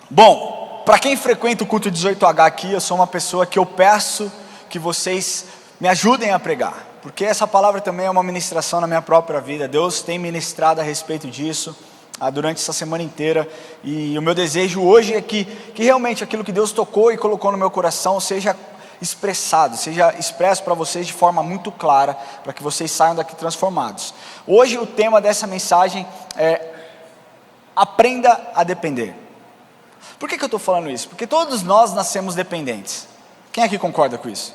Bom, para quem frequenta o culto 18H aqui, eu sou uma pessoa que eu peço que vocês me ajudem a pregar, porque essa palavra também é uma ministração na minha própria vida. Deus tem ministrado a respeito disso durante essa semana inteira, e o meu desejo hoje é que realmente aquilo que Deus tocou e colocou no meu coração seja expressado, seja expresso para vocês de forma muito clara, para que vocês saiam daqui transformados. Hoje o tema dessa mensagem é: aprenda a depender. Por que eu estou falando isso? Porque todos nós nascemos dependentes. Quem aqui concorda com isso?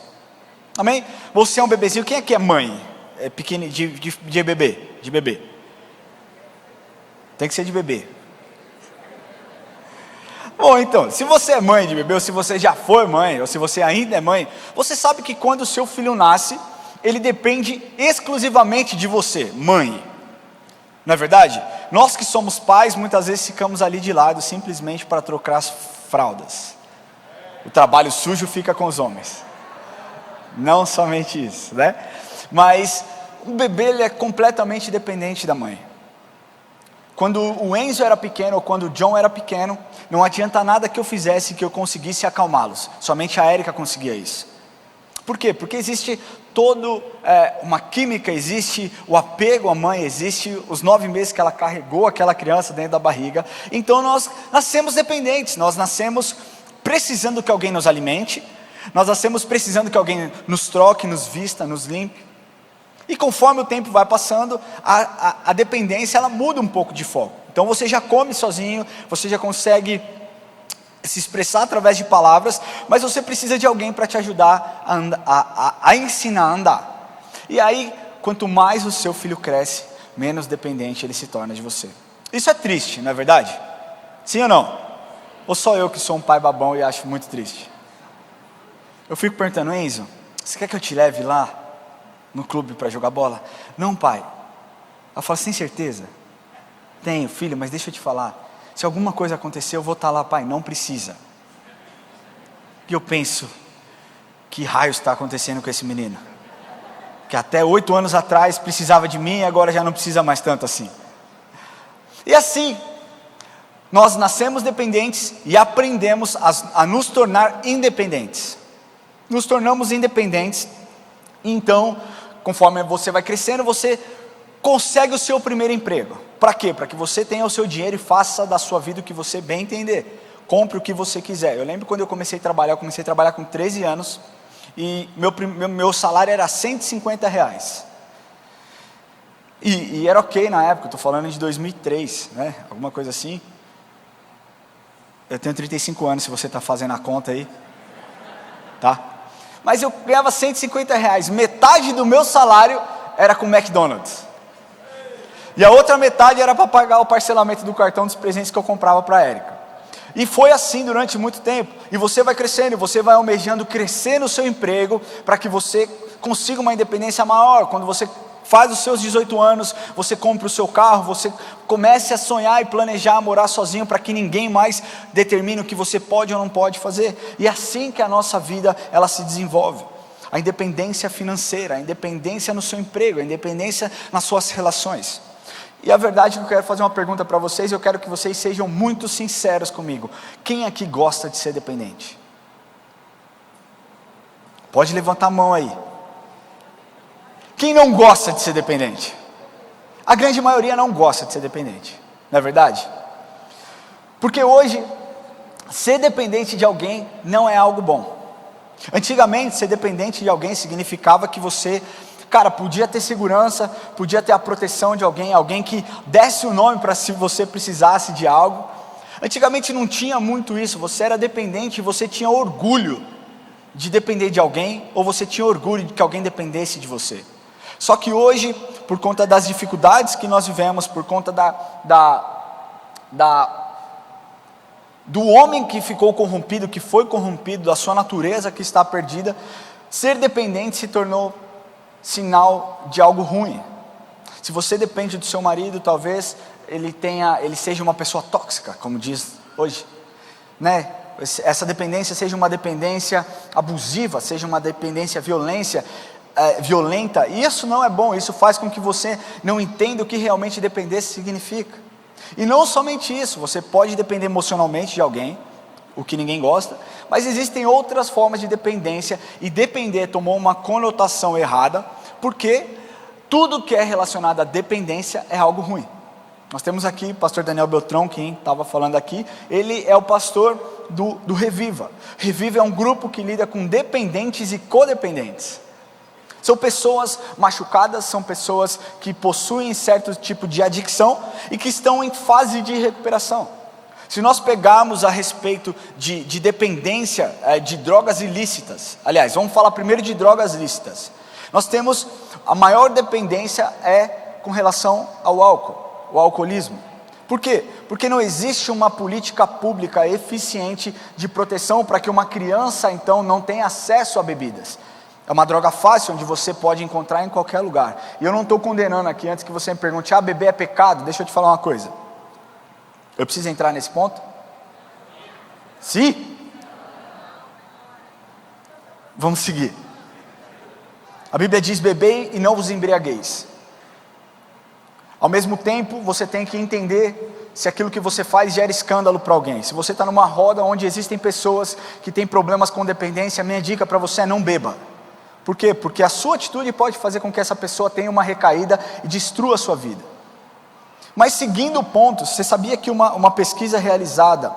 Amém? Você é um bebezinho. Quem aqui é mãe? É pequeno de bebê? De bebê. Tem que ser de bebê. Bom, então, se você é mãe de bebê, ou se você já foi mãe, ou se você ainda é mãe, você sabe que quando o seu filho nasce, ele depende exclusivamente de você, mãe. Não é verdade? Nós que somos pais, muitas vezes ficamos ali de lado, simplesmente para trocar as fraldas. O trabalho sujo fica com os homens. Não somente isso, né? Mas o bebê, ele é completamente dependente da mãe. Quando o Enzo era pequeno, ou quando o John era pequeno, não adianta nada que eu fizesse que eu conseguisse acalmá-los. Somente a Érica conseguia isso. Por quê? Porque existe uma química, existe o apego à mãe, existe os 9 meses que ela carregou aquela criança dentro da barriga. Então nós nascemos dependentes, nós nascemos precisando que alguém nos alimente, nós nascemos precisando que alguém nos troque, nos vista, nos limpe. E conforme o tempo vai passando, a dependência ela muda um pouco de foco. Então você já come sozinho, você já consegue se expressar através de palavras, mas você precisa de alguém para te ajudar a ensinar a andar. E aí, quanto mais o seu filho cresce, menos dependente ele se torna de você. Isso é triste, não é verdade? Sim ou não? Ou só eu que sou um pai babão e acho muito triste? Eu fico perguntando: Enzo, você quer que eu te leve lá no clube para jogar bola? Não, pai. Eu falo: sem certeza? Tenho, filho, mas deixa eu te falar. Se alguma coisa acontecer, eu vou estar lá. Pai, não precisa. E eu penso: que raio está acontecendo com esse menino? Que até 8 anos atrás precisava de mim e agora já não precisa mais tanto assim. E assim, nós nascemos dependentes e aprendemos a nos tornar independentes. Nos tornamos independentes. Então, conforme você vai crescendo, você consegue o seu primeiro emprego. Para quê? Para que você tenha o seu dinheiro e faça da sua vida o que você bem entender. Compre o que você quiser. Eu lembro quando eu comecei a trabalhar com 13 anos, e meu salário era R$150. E era ok na época, estou falando de 2003, né? Alguma coisa assim. Eu tenho 35 anos, se você está fazendo a conta aí. Tá? Mas eu ganhava R$150, metade do meu salário era com McDonald's. E a outra metade era para pagar o parcelamento do cartão dos presentes que eu comprava para a Érica. E foi assim durante muito tempo. E você vai crescendo, você vai almejando crescer no seu emprego, para que você consiga uma independência maior. Quando você faz os seus 18 anos, você compra o seu carro, você comece a sonhar e planejar morar sozinho, para que ninguém mais determine o que você pode ou não pode fazer. E é assim que a nossa vida ela se desenvolve. A independência financeira, a independência no seu emprego, a independência nas suas relações. E a verdade é que eu quero fazer uma pergunta para vocês, e eu quero que vocês sejam muito sinceros comigo. Quem aqui gosta de ser dependente? Pode levantar a mão aí. Quem não gosta de ser dependente? A grande maioria não gosta de ser dependente, não é verdade? Porque hoje, ser dependente de alguém não é algo bom. Antigamente, ser dependente de alguém significava que você, podia ter segurança, podia ter a proteção de alguém que desse o nome para se você precisasse de algo. Antigamente não tinha muito isso, você era dependente e você tinha orgulho de depender de alguém, ou você tinha orgulho de que alguém dependesse de você. Só que hoje, por conta das dificuldades que nós vivemos, por conta do homem que ficou corrompido, que foi corrompido, da sua natureza que está perdida, ser dependente se tornou sinal de algo ruim. Se você depende do seu marido, talvez ele seja uma pessoa tóxica, como diz hoje, né? Essa dependência seja uma dependência abusiva, seja uma dependência violenta, e isso não é bom. Isso faz com que você não entenda o que realmente dependência significa. E não somente isso, você pode depender emocionalmente de alguém, o que ninguém gosta, mas existem outras formas de dependência, e depender tomou uma conotação errada, porque tudo que é relacionado à dependência é algo ruim. Nós temos aqui o pastor Daniel Beltrão, quem estava falando aqui, ele é o pastor do Reviva. Reviva é um grupo que lida com dependentes e codependentes. São pessoas machucadas, são pessoas que possuem certo tipo de adicção e que estão em fase de recuperação. Se nós pegarmos a respeito de dependência de drogas ilícitas, aliás, vamos falar primeiro de drogas lícitas. Nós temos, a maior dependência é com relação ao álcool, o alcoolismo. Por quê? Porque não existe uma política pública eficiente de proteção para que uma criança então não tenha acesso a bebidas. É uma droga fácil, onde você pode encontrar em qualquer lugar. E eu não estou condenando aqui, antes que você me pergunte, beber é pecado? Deixa eu te falar uma coisa. Eu preciso entrar nesse ponto? Sim? Vamos seguir. A Bíblia diz, bebei e não vos embriagueis. Ao mesmo tempo, você tem que entender se aquilo que você faz gera escândalo para alguém. Se você está numa roda onde existem pessoas que têm problemas com dependência, a minha dica para você é não beba. Por quê? Porque a sua atitude pode fazer com que essa pessoa tenha uma recaída e destrua a sua vida. Mas seguindo o ponto, você sabia que uma pesquisa realizada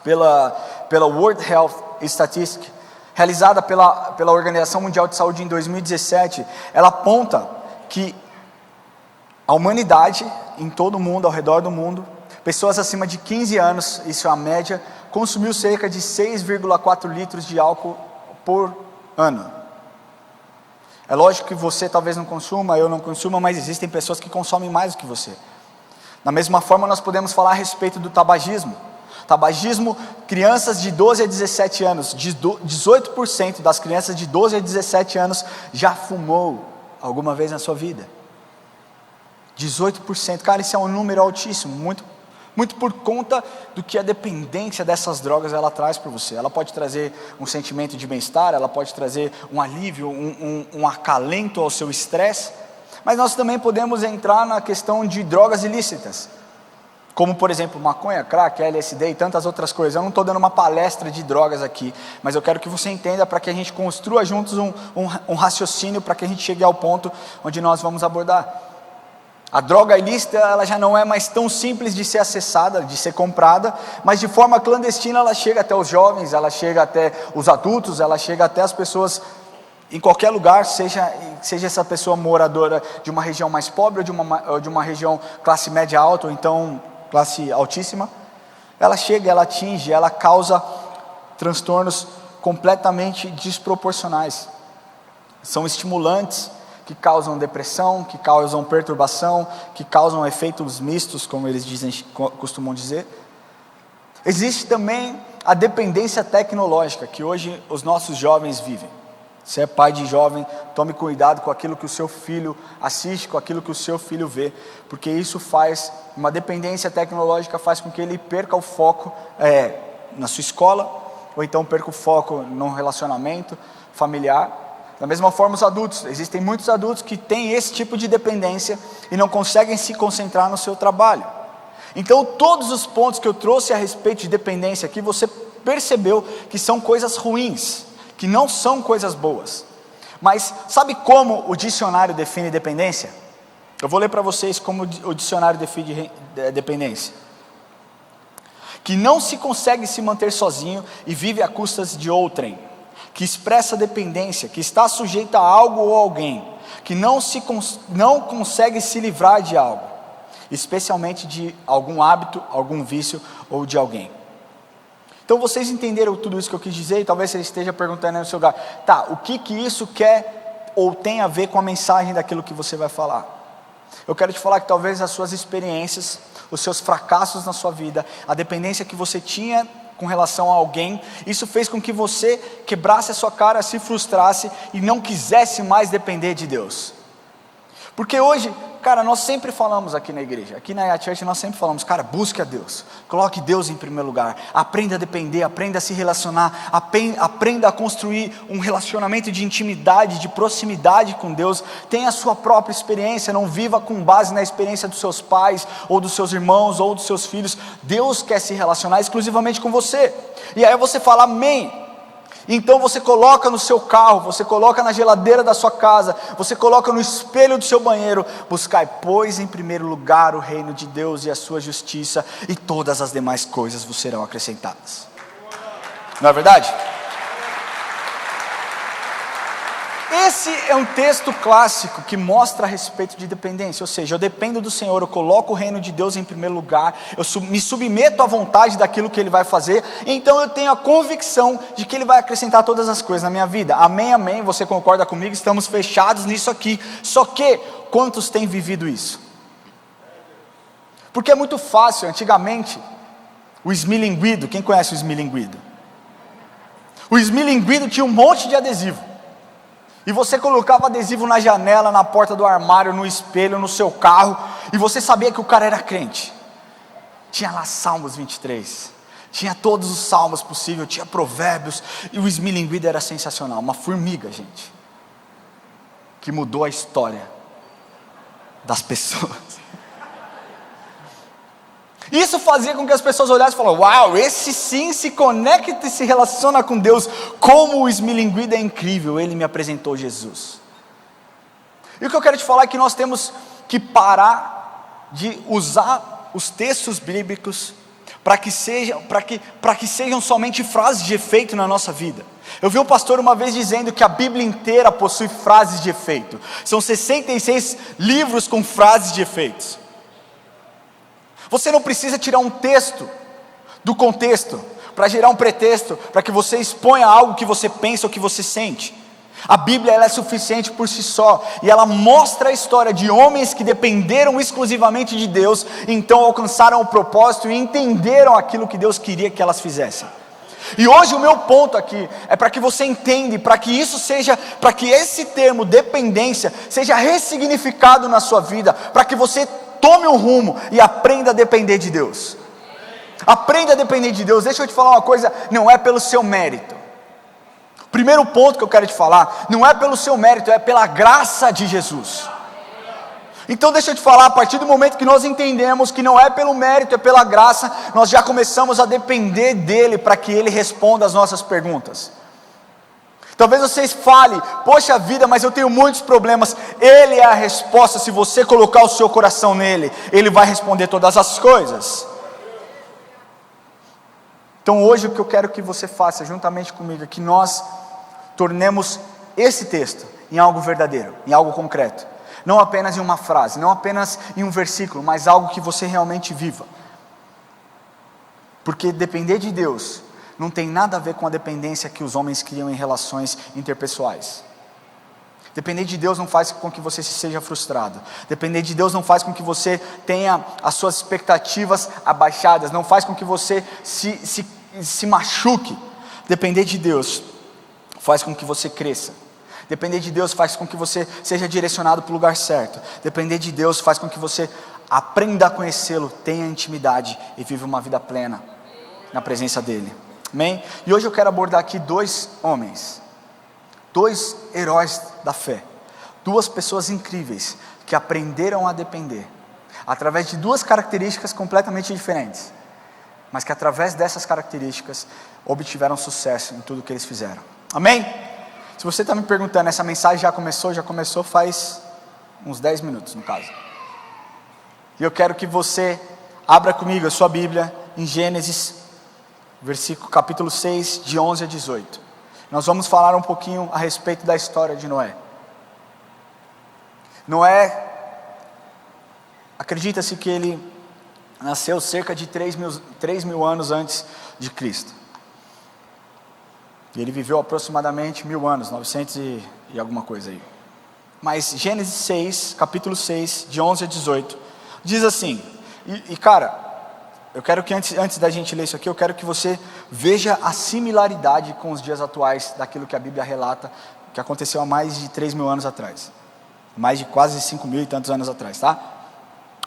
pela World Health Statistics, realizada pela Organização Mundial de Saúde em 2017, ela aponta que a humanidade, em todo o mundo, ao redor do mundo, pessoas acima de 15 anos, isso é a média, consumiu cerca de 6,4 litros de álcool por ano. É lógico que você talvez não consuma, eu não consuma, mas existem pessoas que consomem mais do que você. Da mesma forma, nós podemos falar a respeito do tabagismo. Tabagismo, crianças de 12 a 17 anos, 18% das crianças de 12 a 17 anos já fumou alguma vez na sua vida. 18%, cara, isso é um número altíssimo, muito por conta do que a dependência dessas drogas ela traz para você. Ela pode trazer um sentimento de bem-estar, ela pode trazer um alívio, um acalento ao seu estresse, mas nós também podemos entrar na questão de drogas ilícitas, como por exemplo maconha, crack, LSD e tantas outras coisas. Eu não estou dando uma palestra de drogas aqui, mas eu quero que você entenda para que a gente construa juntos um raciocínio para que a gente chegue ao ponto onde nós vamos abordar. A droga ilícita, ela já não é mais tão simples de ser acessada, de ser comprada, mas de forma clandestina ela chega até os jovens, ela chega até os adultos, ela chega até as pessoas em qualquer lugar, seja essa pessoa moradora de uma região mais pobre ou de uma região classe média alta, ou então classe altíssima. Ela chega, ela atinge, ela causa transtornos completamente desproporcionais. São estimulantes que causam depressão, que causam perturbação, que causam efeitos mistos, como eles costumam dizer. Existe também a dependência tecnológica, que hoje os nossos jovens vivem. Se é pai de jovem, tome cuidado com aquilo que o seu filho assiste, com aquilo que o seu filho vê, porque isso faz, uma dependência tecnológica faz com que ele perca o foco na sua escola, ou então perca o foco no relacionamento familiar. Da mesma forma os adultos, existem muitos adultos que têm esse tipo de dependência e não conseguem se concentrar no seu trabalho. Então todos os pontos que eu trouxe a respeito de dependência aqui, você percebeu que são coisas ruins, que não são coisas boas. Mas sabe como o dicionário define dependência? Eu vou ler para vocês como o dicionário define dependência. Que não se consegue se manter sozinho e vive a custas de outrem. Que expressa dependência, que está sujeita a algo ou alguém, que não consegue se livrar de algo, especialmente de algum hábito, algum vício ou de alguém. Então vocês entenderam tudo isso que eu quis dizer, e talvez você esteja perguntando aí no seu lugar, tá, o que isso quer ou tem a ver com a mensagem daquilo que você vai falar? Eu quero te falar que talvez as suas experiências, os seus fracassos na sua vida, a dependência que você tinha com relação a alguém, isso fez com que você quebrasse a sua cara, se frustrasse e não quisesse mais depender de Deus. Porque hoje, cara, nós sempre falamos aqui na igreja, aqui na Yacht Church nós sempre falamos, cara, busque a Deus, coloque Deus em primeiro lugar, aprenda a depender, aprenda a se relacionar, aprenda a construir um relacionamento de intimidade, de proximidade com Deus, tenha a sua própria experiência, não viva com base na experiência dos seus pais, ou dos seus irmãos, ou dos seus filhos. Deus quer se relacionar exclusivamente com você, e aí você fala amém. Então você coloca no seu carro, você coloca na geladeira da sua casa, você coloca no espelho do seu banheiro: buscai, pois, em primeiro lugar o reino de Deus e a sua justiça, e todas as demais coisas vos serão acrescentadas. Não é verdade? Esse é um texto clássico que mostra a respeito de dependência, ou seja, eu dependo do Senhor, eu coloco o reino de Deus em primeiro lugar, eu me submeto à vontade daquilo que Ele vai fazer, então eu tenho a convicção de que Ele vai acrescentar todas as coisas na minha vida. Amém, amém, você concorda comigo? Estamos fechados nisso aqui. Só que, quantos têm vivido isso? Porque é muito fácil. Antigamente, o esmilinguido, quem conhece o esmilinguido? O esmilinguido tinha um monte de adesivo, e você colocava adesivo na janela, na porta do armário, no espelho, no seu carro, e você sabia que o cara era crente. Tinha lá Salmos 23, tinha todos os salmos possíveis, tinha provérbios, e o esmilinguido era sensacional. Uma formiga, gente, que mudou a história das pessoas. Isso fazia com que as pessoas olhassem e falassem: uau, esse sim se conecta e se relaciona com Deus. Como o esmilinguido é incrível, ele me apresentou Jesus. E o que eu quero te falar é que nós temos que parar de usar os textos bíblicos para que sejam somente frases de efeito na nossa vida. Eu vi um pastor uma vez dizendo que a Bíblia inteira possui frases de efeito. São 66 livros com frases de efeitos. Você não precisa tirar um texto do contexto para gerar um pretexto para que você exponha algo que você pensa ou que você sente. A Bíblia, ela é suficiente por si só, e ela mostra a história de homens que dependeram exclusivamente de Deus, então alcançaram o propósito e entenderam aquilo que Deus queria que elas fizessem. E hoje o meu ponto aqui é para que você entenda, para que esse termo dependência seja ressignificado na sua vida, para que você tome um rumo e aprenda a depender de Deus. Aprenda a depender de Deus. Deixa eu te falar uma coisa, não é pelo seu mérito. O primeiro ponto que eu quero te falar, não é pelo seu mérito, é pela graça de Jesus. Então deixa eu te falar, a partir do momento que nós entendemos que não é pelo mérito, é pela graça, nós já começamos a depender dele para que ele responda as nossas perguntas. Talvez vocês falem: poxa vida, mas eu tenho muitos problemas. Ele é a resposta. Se você colocar o seu coração nele, ele vai responder todas as coisas. Então hoje o que eu quero que você faça juntamente comigo é que nós tornemos esse texto em algo verdadeiro, em algo concreto. Não apenas em uma frase, não apenas em um versículo, mas algo que você realmente viva. Porque depender de Deus não tem nada a ver com a dependência que os homens criam em relações interpessoais. Depender de Deus não faz com que você seja frustrado. Depender de Deus não faz com que você tenha as suas expectativas abaixadas. Não faz com que você se machuque. Depender de Deus faz com que você cresça. Depender de Deus faz com que você seja direcionado para o lugar certo. Depender de Deus faz com que você aprenda a conhecê-lo, tenha intimidade e viva uma vida plena na presença dEle. Amém? E hoje eu quero abordar aqui dois homens, dois heróis da fé, duas pessoas incríveis que aprenderam a depender, através de duas características completamente diferentes, mas que através dessas características obtiveram sucesso em tudo que eles fizeram. Amém? Se você está me perguntando, essa mensagem já começou faz uns 10 minutos no caso. E eu quero que você abra comigo a sua Bíblia em Gênesis, capítulo 6, de 11 a 18. Nós vamos falar um pouquinho a respeito da história de Noé. Noé, acredita-se que ele nasceu cerca de 3 mil anos antes de Cristo. E ele viveu aproximadamente 1000 anos, 900 e alguma coisa aí. Mas Gênesis 6, capítulo 6, de 11 a 18, diz assim, cara, eu quero que antes da gente ler isso aqui, eu quero que você veja a similaridade com os dias atuais daquilo que a Bíblia relata, que aconteceu há mais de 3 mil anos atrás. mais de quase 5.000 e tantos anos atrás, tá?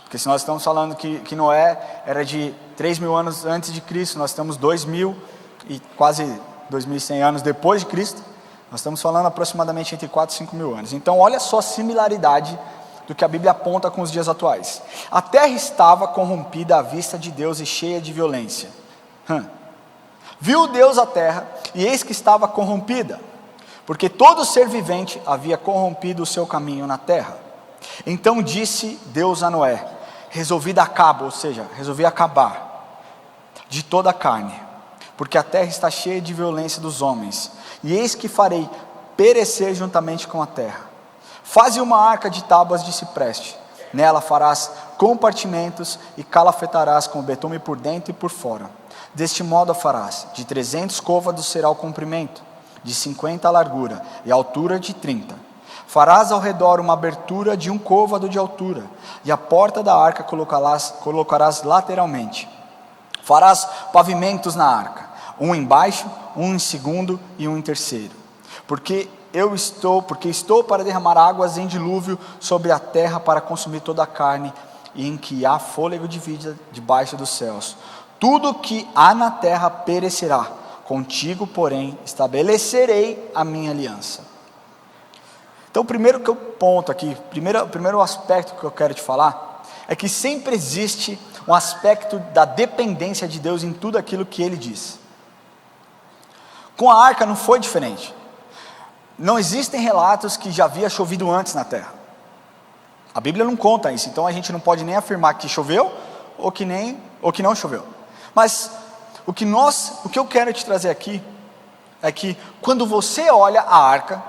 Porque se nós estamos falando que Noé era de 3.000 anos antes de Cristo, nós estamos 2.000 e quase 2.100 anos depois de Cristo, nós estamos falando aproximadamente entre 4 e 5.000 anos. Então olha só a similaridade do que a Bíblia aponta com os dias atuais. A terra estava corrompida à vista de Deus e cheia de violência. Viu Deus a terra, e eis que estava corrompida, porque todo ser vivente havia corrompido o seu caminho na terra. Então disse Deus a Noé: resolvi dar cabo, ou seja, resolvi acabar de toda a carne, porque a terra está cheia de violência dos homens, e eis que farei perecer juntamente com a terra. Faze uma arca de tábuas de cipreste, nela farás compartimentos e calafetarás com betume por dentro e por fora. Deste modo a farás: de 300 côvados será o comprimento, de 50 a largura e a altura de 30. Farás ao redor uma abertura de 1 côvado de altura, e a porta da arca colocarás lateralmente. Farás pavimentos na arca, um embaixo, um em segundo e um em terceiro. Porque estou para derramar águas em dilúvio sobre a terra para consumir toda a carne, e em que há fôlego de vida debaixo dos céus. Tudo que há na terra perecerá, contigo, porém, estabelecerei a minha aliança. Então, o primeiro ponto aqui, o primeiro aspecto que eu quero te falar, é que sempre existe um aspecto da dependência de Deus em tudo aquilo que Ele diz. Com a arca não foi diferente. Não existem relatos que já havia chovido antes na terra. A Bíblia não conta isso, então a gente não pode nem afirmar que choveu ou que não choveu. Mas o que eu quero te trazer aqui é que quando você olha a arca,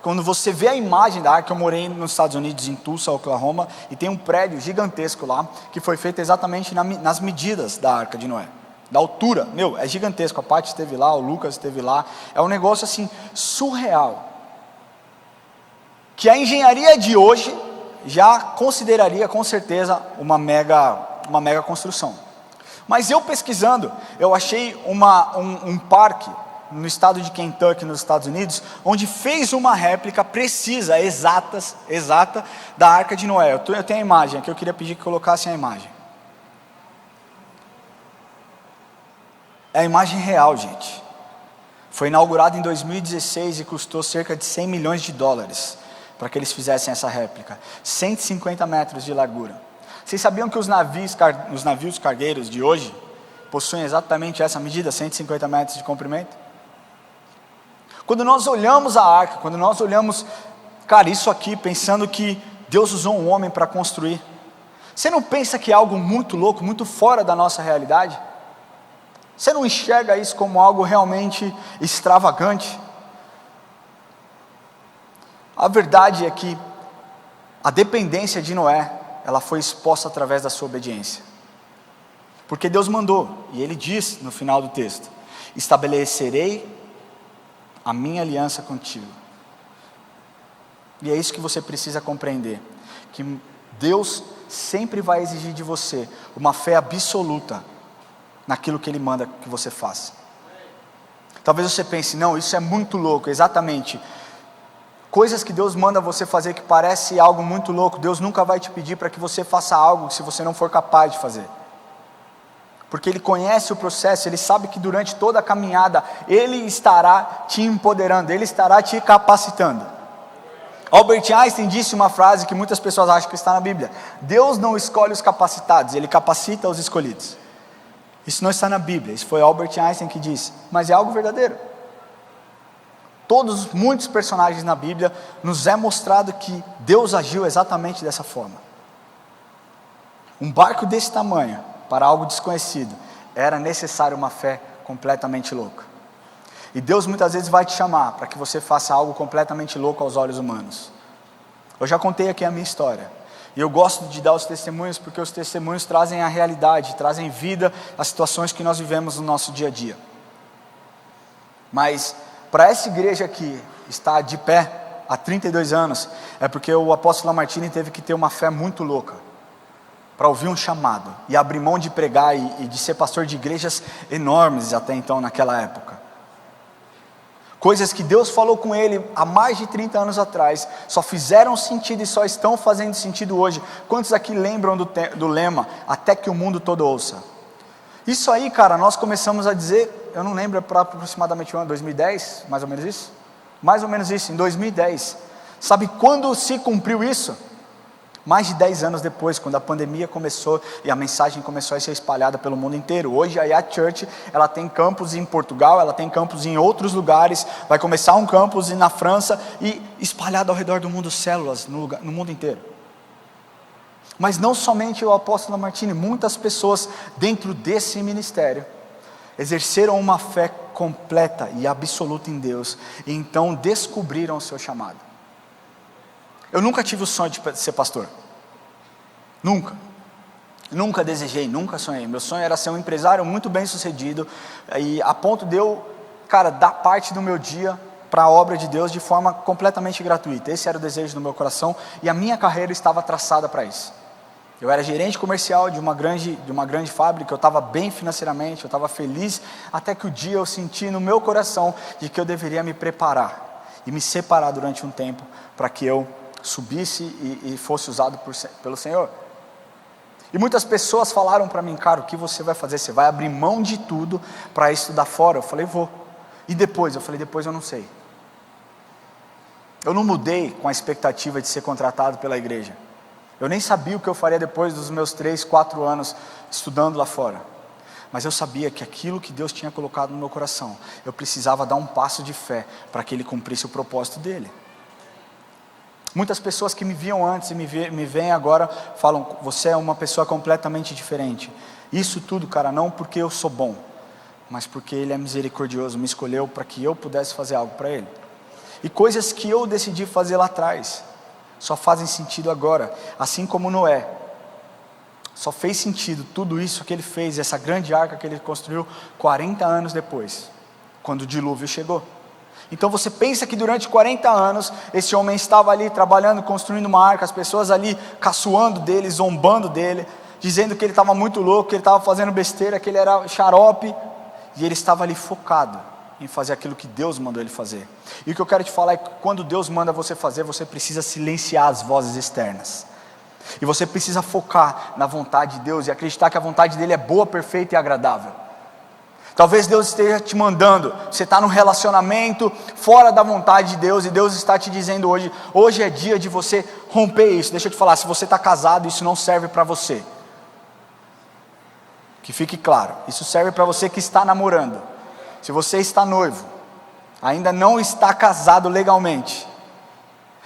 quando você vê a imagem da arca, eu morei nos Estados Unidos, em Tulsa, Oklahoma, e tem um prédio gigantesco lá, que foi feito exatamente nas medidas da arca de Noé, da altura, é gigantesco. A Paty esteve lá, o Lucas esteve lá, é um negócio assim, surreal, que a engenharia de hoje já consideraria com certeza uma mega construção. Mas eu pesquisando, eu achei um parque no estado de Kentucky, nos Estados Unidos, onde fez uma réplica precisa, exata da arca de Noé. Eu tenho a imagem aqui, eu queria pedir que colocassem a imagem. É a imagem real, gente. Foi inaugurado em 2016 e custou cerca de 100 milhões de dólares para que eles fizessem essa réplica. 150 metros de largura. Vocês sabiam que os navios cargueiros de hoje possuem exatamente essa medida, 150 metros de comprimento? Quando nós olhamos a arca, quando nós olhamos, isso aqui, pensando que Deus usou um homem para construir, você não pensa que é algo muito louco, muito fora da nossa realidade? Você não enxerga isso como algo realmente extravagante? A verdade é que a dependência de Noé, ela foi exposta através da sua obediência. Porque Deus mandou, e Ele diz no final do texto: estabelecerei a minha aliança contigo. E é isso que você precisa compreender, que Deus sempre vai exigir de você uma fé absoluta naquilo que Ele manda que você faça. Talvez você pense: não, isso é muito louco. Exatamente, coisas que Deus manda você fazer que parece algo muito louco, Deus nunca vai te pedir para que você faça algo se você não for capaz de fazer, porque Ele conhece o processo, Ele sabe que durante toda a caminhada Ele estará te empoderando, Ele estará te capacitando. Albert Einstein disse uma frase que muitas pessoas acham que está na Bíblia: Deus não escolhe os capacitados, Ele capacita os escolhidos. Isso não está na Bíblia, isso foi Albert Einstein que disse, mas é algo verdadeiro. Muitos personagens na Bíblia nos é mostrado que Deus agiu exatamente dessa forma. Um barco desse tamanho, para algo desconhecido, era necessário uma fé completamente louca. E Deus muitas vezes vai te chamar para que você faça algo completamente louco aos olhos humanos. Eu já contei aqui a minha história, e eu gosto de dar os testemunhos, porque os testemunhos trazem a realidade, trazem vida às situações que nós vivemos no nosso dia a dia. Mas para essa igreja que está de pé há 32 anos, é porque o apóstolo Lamartine teve que ter uma fé muito louca para ouvir um chamado e abrir mão de pregar e de ser pastor de igrejas enormes até então naquela época. Coisas que Deus falou com ele há mais de 30 anos atrás, só fizeram sentido e só estão fazendo sentido hoje. Quantos aqui lembram do lema, até que o mundo todo ouça? Isso aí, cara, nós começamos a dizer, eu não lembro, para aproximadamente o ano 2010, mais ou menos isso? Mais ou menos isso, em 2010. Sabe quando se cumpriu isso? Mais de 10 anos depois, quando a pandemia começou e a mensagem começou a ser espalhada pelo mundo inteiro. Hoje a Yacht Church, ela tem campus em Portugal, ela tem campus em outros lugares, vai começar um campus na França e espalhado ao redor do mundo, células no mundo inteiro. Mas não somente o apóstolo Martini, muitas pessoas dentro desse ministério exerceram uma fé completa e absoluta em Deus, e então descobriram o seu chamado. Eu nunca tive o sonho de ser pastor, nunca desejei, nunca sonhei. Meu sonho era ser um empresário muito bem sucedido, e a ponto de eu, cara, dar parte do meu dia para a obra de Deus de forma completamente gratuita. Esse era o desejo do meu coração, e a minha carreira estava traçada para isso. Eu era gerente comercial de uma grande fábrica, eu estava bem financeiramente, eu estava feliz, até que o dia eu senti no meu coração de que eu deveria me preparar e me separar durante um tempo para que eu subisse e fosse usado pelo Senhor. E muitas pessoas falaram para mim, cara, o que você vai fazer? Você vai abrir mão de tudo para estudar fora? Eu falei, vou. E depois? Eu falei, depois eu não sei. Eu não mudei com a expectativa de ser contratado pela igreja. Eu nem sabia o que eu faria depois dos meus 3, 4 anos estudando lá fora. Mas eu sabia que aquilo que Deus tinha colocado no meu coração, eu precisava dar um passo de fé para que Ele cumprisse o propósito dEle. Muitas pessoas que me viam antes e me veem agora, falam, você é uma pessoa completamente diferente. Isso tudo, cara, não porque eu sou bom, mas porque Ele é misericordioso, me escolheu para que eu pudesse fazer algo para Ele. E coisas que eu decidi fazer lá atrás, só fazem sentido agora, assim como Noé. Só fez sentido tudo isso que ele fez, essa grande arca que ele construiu 40 anos depois, quando o dilúvio chegou. Então você pensa que durante 40 anos, esse homem estava ali trabalhando, construindo uma arca, as pessoas ali caçoando dele, zombando dele, dizendo que ele estava muito louco, que ele estava fazendo besteira, que ele era xarope, e ele estava ali focado em fazer aquilo que Deus mandou ele fazer. E o que eu quero te falar é que quando Deus manda você fazer, você precisa silenciar as vozes externas. E você precisa focar na vontade de Deus e acreditar que a vontade dele é boa, perfeita e agradável. Talvez Deus esteja te mandando, você está num relacionamento fora da vontade de Deus, e Deus está te dizendo hoje é dia de você romper isso. Deixa eu te falar, se você está casado, isso não serve para você. Que fique claro, isso serve para você que está namorando. Se você está noivo, ainda não está casado legalmente,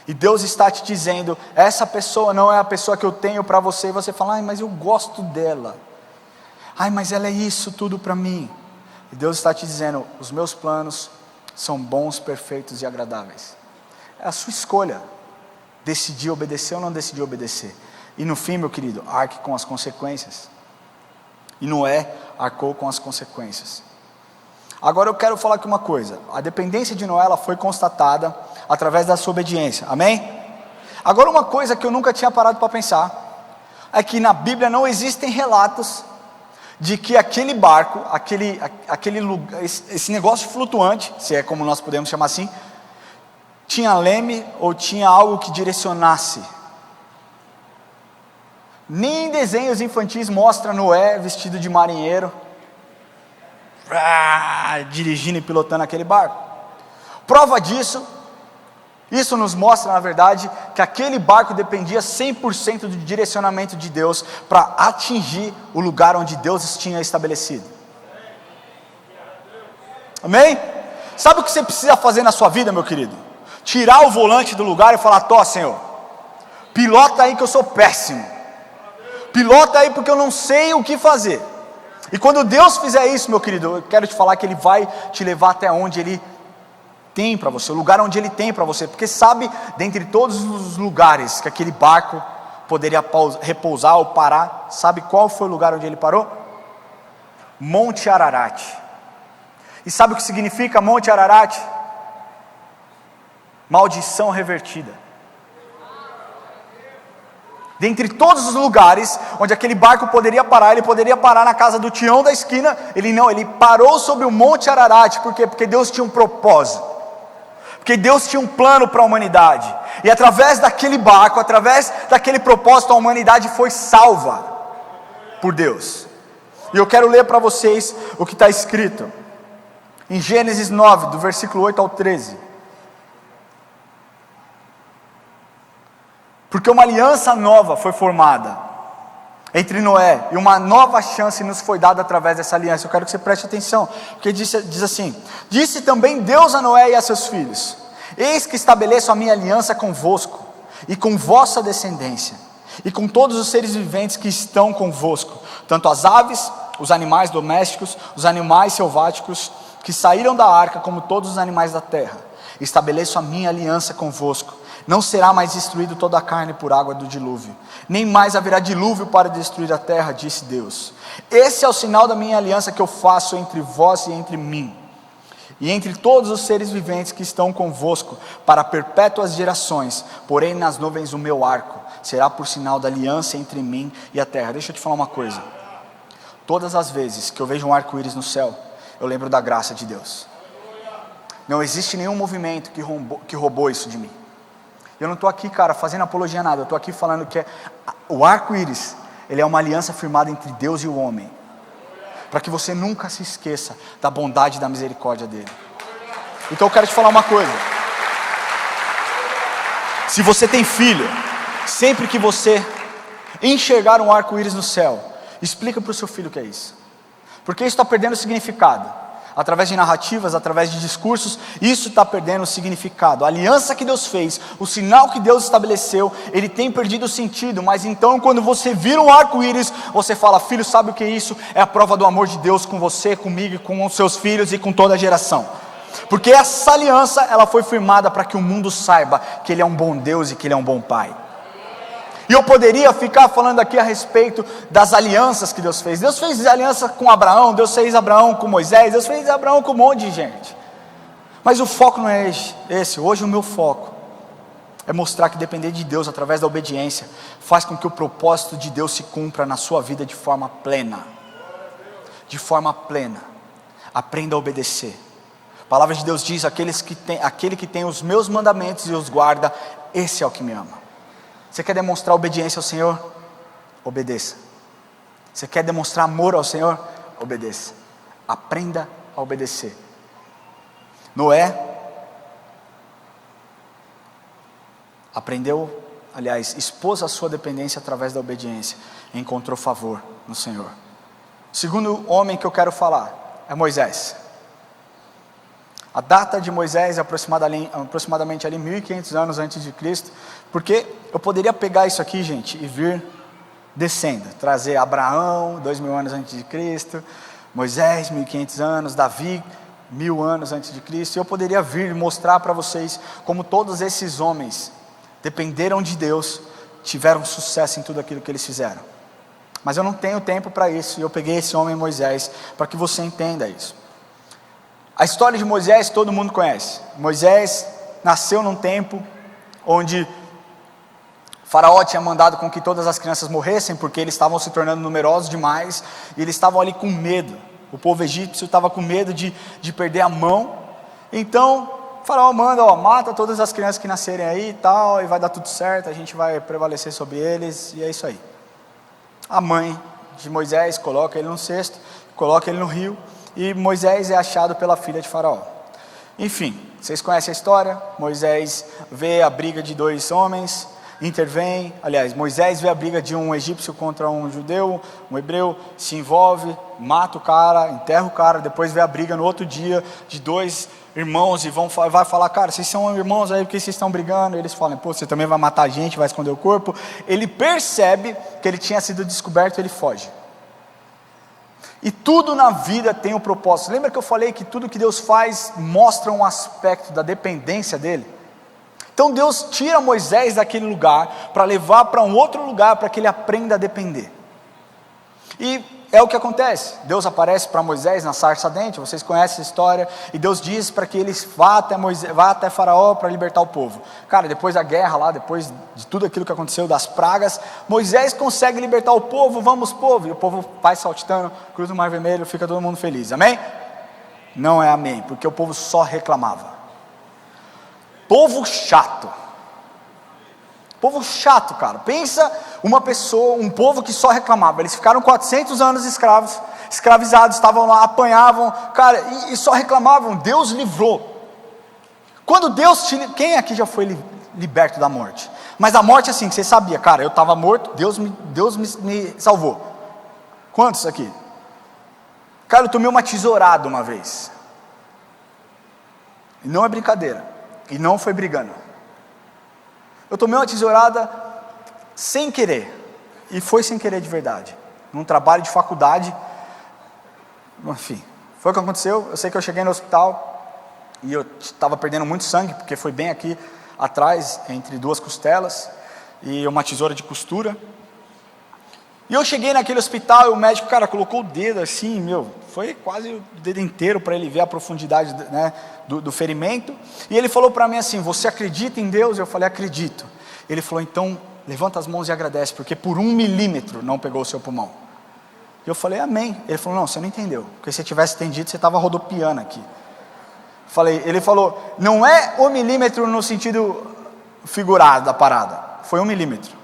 e Deus está te dizendo, essa pessoa não é a pessoa que eu tenho para você, e você fala, ai, mas eu gosto dela, ai, mas ela é isso tudo para mim. E Deus está te dizendo, os meus planos são bons, perfeitos e agradáveis. É a sua escolha, decidir obedecer ou não decidir obedecer. E no fim, meu querido, arque com as consequências. E Noé arcou com as consequências. Agora eu quero falar aqui uma coisa, a dependência de Noé, ela foi constatada através da sua obediência, amém? Agora uma coisa que eu nunca tinha parado para pensar, é que na Bíblia não existem relatos de que aquele barco, aquele lugar, esse negócio flutuante, se é como nós podemos chamar assim, tinha leme ou tinha algo que direcionasse. Nem em desenhos infantis mostra Noé vestido de marinheiro, dirigindo e pilotando aquele barco. Prova disso, isso nos mostra na verdade que aquele barco dependia 100% do direcionamento de Deus para atingir o lugar onde Deus tinha estabelecido. Amém? Sabe o que você precisa fazer na sua vida, meu querido? Tirar o volante do lugar e falar, Senhor, pilota aí que eu sou péssimo, pilota aí porque eu não sei o que fazer. E quando Deus fizer isso, meu querido, eu quero te falar que Ele vai te levar até onde Ele tem para você, o lugar onde Ele tem para você, porque sabe, dentre todos os lugares que aquele barco poderia repousar ou parar, sabe qual foi o lugar onde ele parou? Monte Ararat. E sabe o que significa Monte Ararat? Maldição revertida. Dentre todos os lugares onde aquele barco poderia parar, ele poderia parar na casa do Tião da esquina, ele parou sobre o Monte Ararat. Por quê? Porque Deus tinha um propósito. porque Deus tinha um plano para a humanidade, e através daquele barco, através daquele propósito, a humanidade foi salva por Deus. E eu quero ler para vocês o que está escrito em Gênesis 9, do versículo 8 ao 13. Porque uma aliança nova foi formada entre Noé, e uma nova chance nos foi dada através dessa aliança. Eu quero que você preste atenção, porque diz assim: disse também Deus a Noé e a seus filhos: eis que estabeleço a minha aliança convosco, e com vossa descendência, e com todos os seres viventes que estão convosco, tanto as aves, os animais domésticos, os animais selváticos que saíram da arca, como todos os animais da terra. Estabeleço a minha aliança convosco. Não será mais destruído toda a carne por água do dilúvio, nem mais haverá dilúvio para destruir a terra, disse Deus. Esse é o sinal da minha aliança que eu faço entre vós e entre mim, e entre todos os seres viventes que estão convosco, para perpétuas gerações. Porém nas nuvens o meu arco será por sinal da aliança entre mim e a terra. Deixa eu te falar uma coisa: todas as vezes que eu vejo um arco-íris no céu, eu lembro da graça de Deus. Não existe nenhum movimento que roubou isso de mim. Eu não estou aqui, cara, fazendo apologia a nada. Eu estou aqui falando que o arco-íris, ele é uma aliança firmada entre Deus e o homem, para que você nunca se esqueça da bondade e da misericórdia dele. Então eu quero te falar uma coisa: se você tem filho, sempre que você enxergar um arco-íris no céu, explica para o seu filho o que é isso, porque isso está perdendo significado. Através de narrativas, através de discursos, isso está perdendo o significado. A aliança que Deus fez, o sinal que Deus estabeleceu, ele tem perdido o sentido. Mas então quando você vira um arco-íris, você fala: filho, sabe o que é isso? É a prova do amor de Deus com você, comigo, com os seus filhos e com toda a geração. Porque essa aliança, ela foi firmada para que o mundo saiba que Ele é um bom Deus e que Ele é um bom Pai. E eu poderia ficar falando aqui a respeito das alianças que Deus fez. Deus fez aliança com Abraão, Deus fez Abraão com Moisés, Deus fez Abraão com um monte de gente. Mas o foco não é esse. Hoje o meu foco é mostrar que depender de Deus através da obediência faz com que o propósito de Deus se cumpra na sua vida de forma plena. De forma plena. Aprenda a obedecer. A palavra de Deus diz: aquele que tem os meus mandamentos e os guarda, esse é o que me ama. Você quer demonstrar obediência ao Senhor? Obedeça. Você quer demonstrar amor ao Senhor? Obedeça. Aprenda a obedecer. Noé expôs a sua dependência através da obediência e encontrou favor no Senhor. O segundo homem que eu quero falar é Moisés. A data de Moisés é aproximadamente ali 1500 anos antes de Cristo, porque eu poderia pegar isso aqui, gente, e vir descendo, trazer Abraão 2000 anos antes de Cristo, Moisés 1500 anos, Davi 1000 anos antes de Cristo, e eu poderia vir mostrar para vocês como todos esses homens dependeram de Deus, tiveram sucesso em tudo aquilo que eles fizeram. Mas eu não tenho tempo para isso, e eu peguei esse homem Moisés para que você entenda isso. A história de Moisés todo mundo conhece. Moisés nasceu num tempo onde Faraó tinha mandado com que todas as crianças morressem, porque eles estavam se tornando numerosos demais, e eles estavam ali com medo. O povo egípcio estava com medo de perder a mão. Então Faraó manda: mata todas as crianças que nascerem aí e tal, e vai dar tudo certo, a gente vai prevalecer sobre eles, e é isso aí. A mãe de Moisés coloca ele num cesto, coloca ele no rio, e Moisés é achado pela filha de Faraó. Enfim, vocês conhecem a história. Moisés vê a briga de dois homens, intervém. Aliás, Moisés vê a briga de um egípcio contra um judeu, um hebreu, se envolve, mata o cara, enterra o cara. Depois vê a briga no outro dia de dois irmãos e vai falar: cara, vocês são irmãos aí, porque vocês estão brigando? E eles falam: pô, você também vai matar a gente, vai esconder o corpo. Ele percebe que ele tinha sido descoberto e ele foge. E tudo na vida tem um propósito. Lembra que eu falei que tudo que Deus faz mostra um aspecto da dependência dele? Então Deus tira Moisés daquele lugar para levar para um outro lugar, para que ele aprenda a depender. E é o que acontece. Deus aparece para Moisés na sarça ardente, vocês conhecem essa história, e Deus diz para que ele vá até Faraó para libertar o povo. Cara, depois da guerra lá, depois de tudo aquilo que aconteceu, das pragas, Moisés consegue libertar o povo. Vamos, povo, e o povo vai saltitando, cruza o Mar Vermelho, fica todo mundo feliz, amém? Não é amém, porque o povo só reclamava. Povo chato. Povo chato, cara. Pensa uma pessoa, um povo que só reclamava. Eles ficaram 400 anos escravizados, estavam lá, apanhavam, cara, e só reclamavam. Deus livrou. Quando Deus quem aqui já foi liberto da morte? Mas a morte assim, que você sabia, cara, eu estava morto, Deus me salvou. Quantos aqui? Cara, eu tomei uma tesourada uma vez. E não é brincadeira. E não foi brigando. Eu tomei uma tesourada sem querer. E foi sem querer de verdade. Num trabalho de faculdade. Enfim, foi o que aconteceu. Eu sei que eu cheguei no hospital e eu estava perdendo muito sangue, porque foi bem aqui atrás, entre duas costelas, e uma tesoura de costura. E eu cheguei naquele hospital e o médico, cara, colocou o dedo assim, foi quase o dedo inteiro para ele ver a profundidade, né, do ferimento. E ele falou para mim assim: você acredita em Deus? Eu falei: acredito. Ele falou: então levanta as mãos e agradece, porque por 1 milímetro não pegou o seu pulmão. Eu falei: amém. Ele falou: não, você não entendeu, porque se tivesse entendido, você estava rodopiando aqui. Ele falou: não é 1 milímetro no sentido figurado da parada, foi 1 milímetro.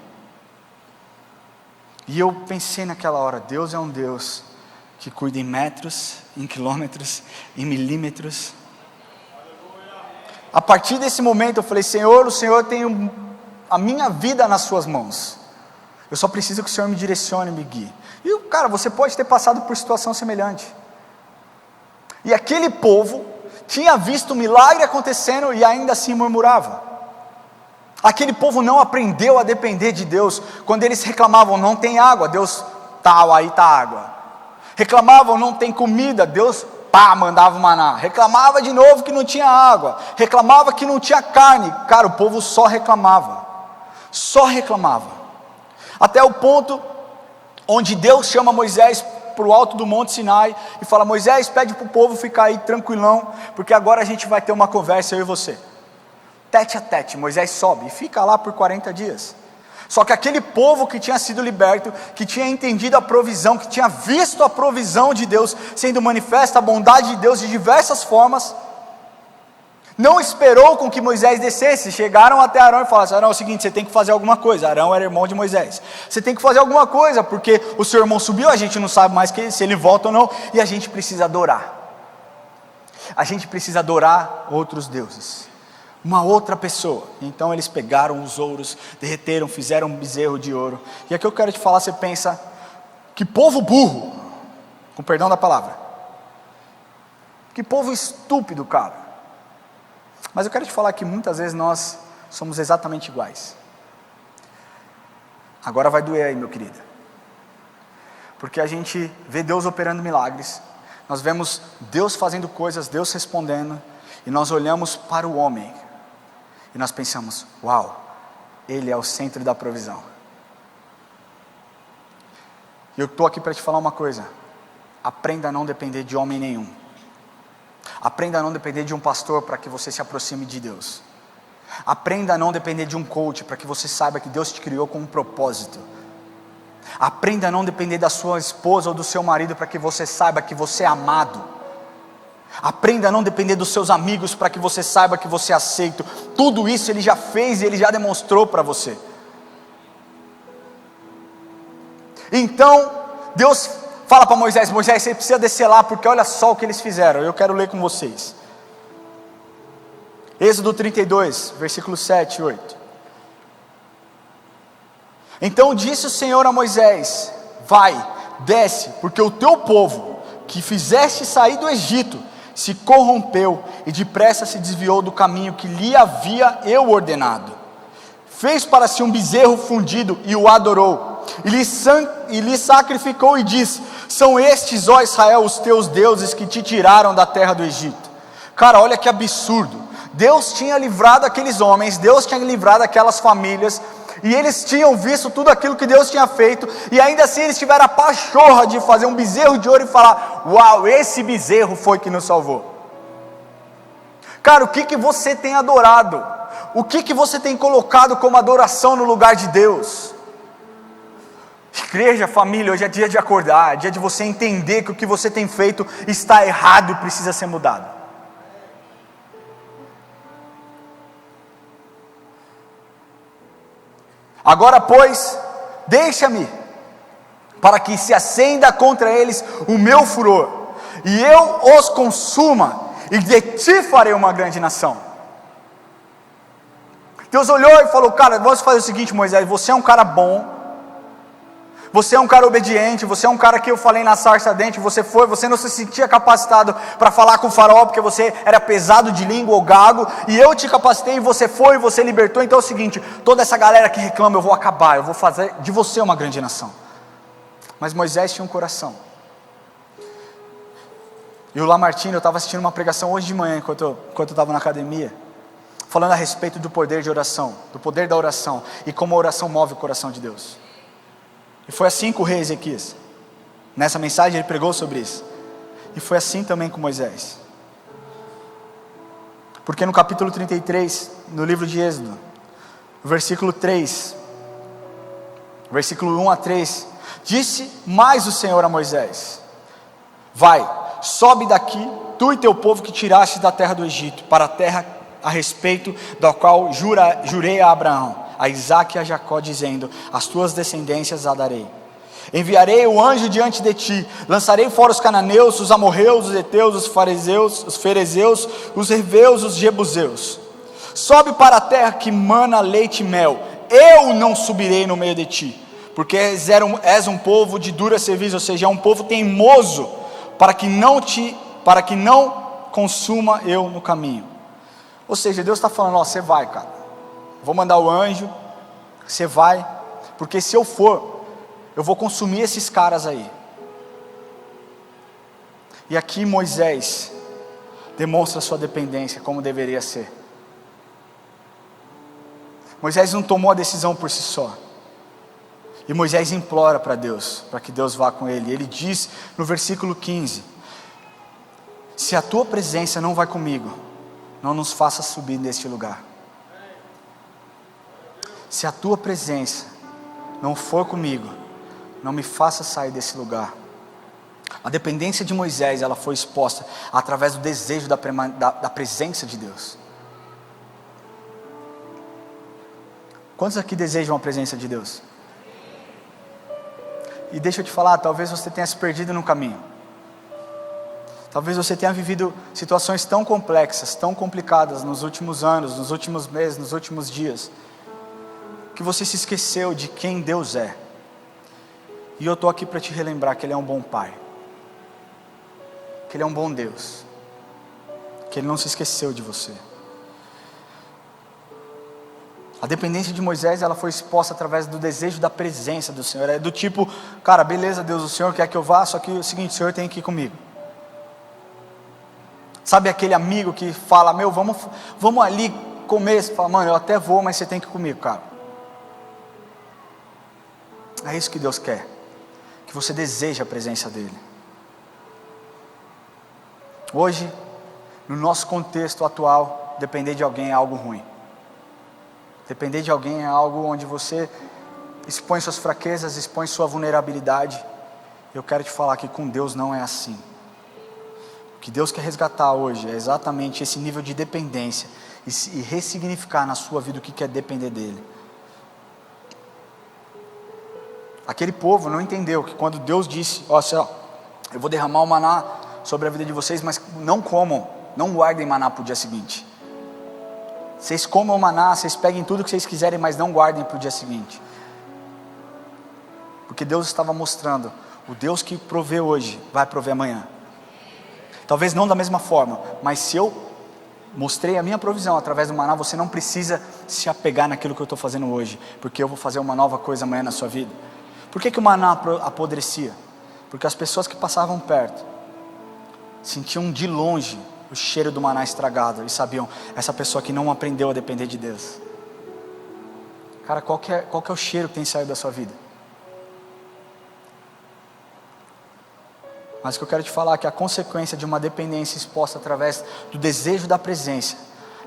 E eu pensei naquela hora: Deus é um Deus que cuida em metros, em quilômetros, em milímetros. A partir desse momento eu falei: Senhor, o Senhor tem a minha vida nas suas mãos. Eu só preciso que o Senhor me direcione, me guie. E cara, você pode ter passado por situação semelhante. E aquele povo tinha visto o milagre acontecendo e ainda assim murmurava. Aquele povo não aprendeu a depender de Deus. Quando eles reclamavam: não tem água, Deus, aí está água. Reclamavam: não tem comida, Deus, mandava o maná. Reclamava de novo que não tinha água. Reclamava que não tinha carne. Cara, o povo só reclamava. Só reclamava. Até o ponto onde Deus chama Moisés para o alto do Monte Sinai e fala: Moisés, pede para o povo ficar aí tranquilão, porque agora a gente vai ter uma conversa, eu e você. Tete a tete. Moisés sobe e fica lá por 40 dias. Só que aquele povo que tinha sido liberto, que tinha entendido a provisão, que tinha visto a provisão de Deus sendo manifesta, a bondade de Deus de diversas formas, não esperou com que Moisés descesse. Chegaram até Arão e falaram: Arão, é o seguinte, você tem que fazer alguma coisa. Arão era irmão de Moisés. Você tem que fazer alguma coisa, porque o seu irmão subiu, a gente não sabe mais se ele volta ou não, e a gente precisa adorar. A gente precisa adorar outros deuses, uma outra pessoa. Então eles pegaram os ouros, derreteram, fizeram um bezerro de ouro. E aqui eu quero te falar, você pensa: que povo burro, com perdão da palavra, que povo estúpido, cara. Mas eu quero te falar que muitas vezes nós somos exatamente iguais. Agora vai doer aí, meu querido, porque a gente vê Deus operando milagres, nós vemos Deus fazendo coisas, Deus respondendo, e nós olhamos para o homem e nós pensamos: uau, ele é o centro da provisão. E eu estou aqui para te falar uma coisa: aprenda a não depender de homem nenhum. Aprenda a não depender de um pastor para que você se aproxime de Deus. Aprenda a não depender de um coach para que você saiba que Deus te criou com um propósito. Aprenda a não depender da sua esposa ou do seu marido para que você saiba que você é amado. Aprenda a não depender dos seus amigos para que você saiba que você é aceito. Tudo isso Ele já fez e Ele já demonstrou para você. Então Deus fala para Moisés: Moisés, você precisa descer lá, porque olha só o que eles fizeram. Eu quero ler com vocês. Êxodo 32, versículos 7 e 8. Então disse o Senhor a Moisés: vai, desce, porque o teu povo, que fizeste sair do Egito, se corrompeu e depressa se desviou do caminho que lhe havia eu ordenado. Fez para si um bezerro fundido e o adorou, e lhe sacrificou e disse: são estes, ó Israel, os teus deuses que te tiraram da terra do Egito. Cara, olha que absurdo. Deus tinha livrado aqueles homens, Deus tinha livrado aquelas famílias, e eles tinham visto tudo aquilo que Deus tinha feito, e ainda assim eles tiveram a pachorra de fazer um bezerro de ouro e falar: uau, esse bezerro foi que nos salvou. Cara, o que você tem adorado? O que você tem colocado como adoração no lugar de Deus? Igreja, família, hoje é dia de acordar, é dia de você entender que o que você tem feito está errado e precisa ser mudado. Agora, pois, deixa-me, para que se acenda contra eles o meu furor, e eu os consuma, e de ti farei uma grande nação. Deus olhou e falou: cara, vamos fazer o seguinte, Moisés, você é um cara bom, você é um cara obediente, você é um cara que eu falei na sarça ardente, você não se sentia capacitado para falar com o faraó, porque você era pesado de língua ou gago, e eu te capacitei, e você foi, e você libertou. Então é o seguinte, toda essa galera que reclama, eu vou acabar, eu vou fazer de você uma grande nação. Mas Moisés tinha um coração. E o Lamartine, eu estava assistindo uma pregação hoje de manhã, enquanto eu estava na academia, falando a respeito do poder de oração, do poder da oração, e como a oração move o coração de Deus. E foi assim com o rei Ezequias. Nessa mensagem ele pregou sobre isso. E foi assim também com Moisés. Porque no capítulo 33, no livro de Êxodo, versículo 3, versículo 1 a 3, disse mais o Senhor a Moisés: vai, sobe daqui, tu e teu povo que tiraste da terra do Egito, para a terra a respeito da qual jurei a Abraão, a Isaque e a Jacó, dizendo: as tuas descendências a darei. Enviarei o anjo diante de ti, lançarei fora os cananeus, os amorreus, os heteus, os ferezeus, os heveus, os jebuseus. Sobe para a terra que mana leite e mel. Eu não subirei no meio de ti, porque és um povo de dura serviço, ou seja, é um povo teimoso, para que não consuma eu no caminho. Ou seja, Deus está falando: ó, você vai, cara, vou mandar o anjo, você vai, porque se eu for, eu vou consumir esses caras aí. E aqui Moisés demonstra sua dependência como deveria ser. Moisés não tomou a decisão por si só. E Moisés implora para Deus, para que Deus vá com ele. Ele diz no versículo 15: se a tua presença não vai comigo, não nos faça subir deste lugar. Se a tua presença não for comigo, não me faça sair desse lugar. A dependência de Moisés, ela foi exposta através do desejo da presença de Deus. Quantos aqui desejam a presença de Deus? E deixa eu te falar, talvez você tenha se perdido no caminho. Talvez você tenha vivido situações tão complexas, tão complicadas nos últimos anos, nos últimos meses, nos últimos dias, que você se esqueceu de quem Deus é. E eu estou aqui para te relembrar que Ele é um bom Pai, que Ele é um bom Deus, que Ele não se esqueceu de você. A dependência de Moisés, ela foi exposta através do desejo da presença do Senhor. É do tipo: cara, beleza, Deus, o Senhor quer que eu vá, só que é o seguinte, o Senhor tem que ir comigo. Sabe aquele amigo que fala: meu, vamos ali comer? Você fala: mano, eu até vou, mas você tem que ir comigo, cara. É isso que Deus quer, que você deseja a presença dEle. Hoje, no nosso contexto atual, depender de alguém é algo ruim. Depender de alguém é algo onde você expõe suas fraquezas, expõe sua vulnerabilidade. Eu quero te falar que com Deus não é assim. O que Deus quer resgatar hoje é exatamente esse nível de dependência e ressignificar na sua vida o que é depender dEle. Aquele povo não entendeu que quando Deus disse: ó, eu vou derramar o maná sobre a vida de vocês, mas não comam, não guardem maná para o dia seguinte. Vocês comam o maná, vocês peguem tudo que vocês quiserem, mas não guardem para o dia seguinte. Porque Deus estava mostrando: o Deus que provê hoje, vai prover amanhã. Talvez não da mesma forma, mas se eu mostrei a minha provisão através do maná, você não precisa se apegar naquilo que eu estou fazendo hoje, porque eu vou fazer uma nova coisa amanhã na sua vida. Por que o maná apodrecia? Porque as pessoas que passavam perto sentiam de longe o cheiro do maná estragado e sabiam: essa pessoa que não aprendeu a depender de Deus. Cara, qual que é o cheiro que tem saído da sua vida? Mas o que eu quero te falar é que a consequência de uma dependência exposta através do desejo da presença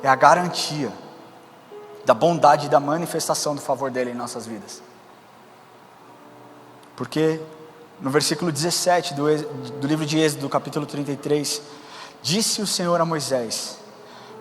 é a garantia da bondade e da manifestação do favor dEle em nossas vidas. Porque no versículo 17 do livro de Êxodo, capítulo 33, disse o Senhor a Moisés: